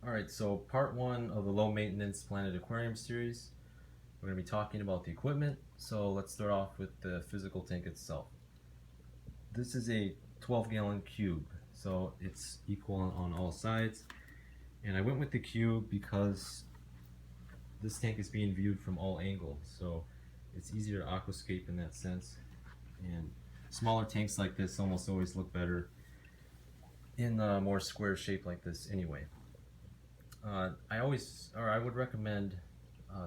Alright, so part one of the low maintenance Planet Aquarium series. We're going to be talking about the equipment, so let's start off with the physical tank itself. This is a 12-gallon cube, so it's equal on all sides. And I went with the cube because this tank is being viewed from all angles, so it's easier to aquascape in that sense. And smaller tanks like this almost always look better in a more square shape like this anyway. I would recommend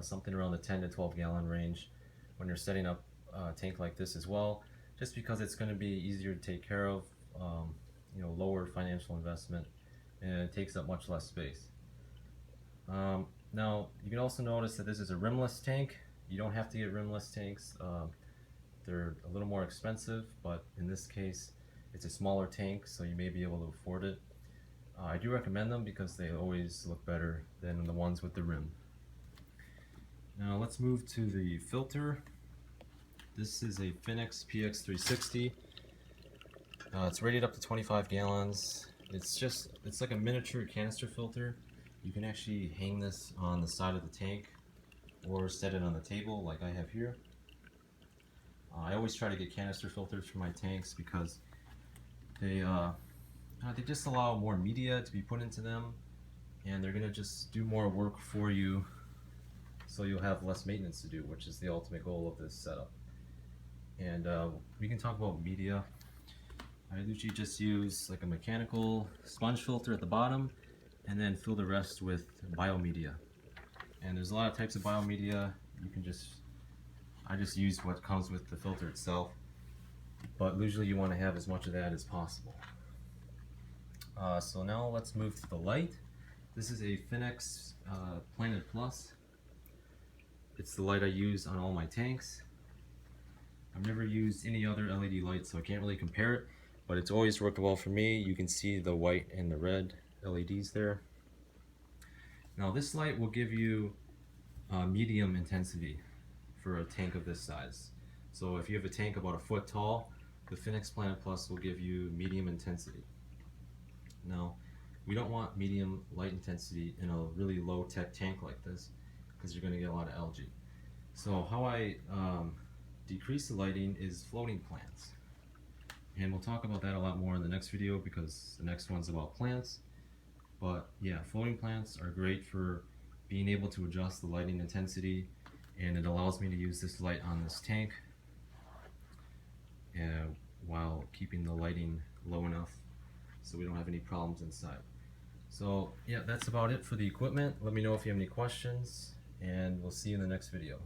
something around the 10 to 12 gallon range when you're setting up a tank like this as well, just because it's going to be easier to take care of, lower financial investment, and it takes up much less space. Now you can also notice that this is a rimless tank. You don't have to get rimless tanks. They're a little more expensive, but in this case it's a smaller tank, so you may be able to afford it. I do recommend them because they always look better than the ones with the rim. Now let's move to the filter. This is a Finex PX360. It's rated up to 25 gallons. It's like a miniature canister filter. You can actually hang this on the side of the tank or set it on the table like I have here. I always try to get canister filters for my tanks because they just allow more media to be put into them, and they're going to just do more work for you, so you'll have less maintenance to do, which is the ultimate goal of this setup. And we can talk about media. I usually just use like a mechanical sponge filter at the bottom and then fill the rest with biomedia. And there's a lot of types of biomedia. I just use what comes with the filter itself, but usually you want to have as much of that as possible. So now let's move to the light. This is a Finex Planet Plus. It's the light I use on all my tanks. I've never used any other LED light, so I can't really compare it, but it's always worked well for me. You can see the white and the red LEDs there. Now this light will give you medium intensity for a tank of this size. So if you have a tank about a foot tall, the Finex Planet Plus will give you medium intensity. Now, we don't want medium light intensity in a really low-tech tank like this because you're going to get a lot of algae. So how I decrease the lighting is floating plants. And we'll talk about that a lot more in the next video because the next one's about plants. But yeah, floating plants are great for being able to adjust the lighting intensity, and it allows me to use this light on this tank while keeping the lighting low enough so we don't have any problems inside. So yeah, that's about it for the equipment. Let me know if you have any questions, and we'll see you in the next video.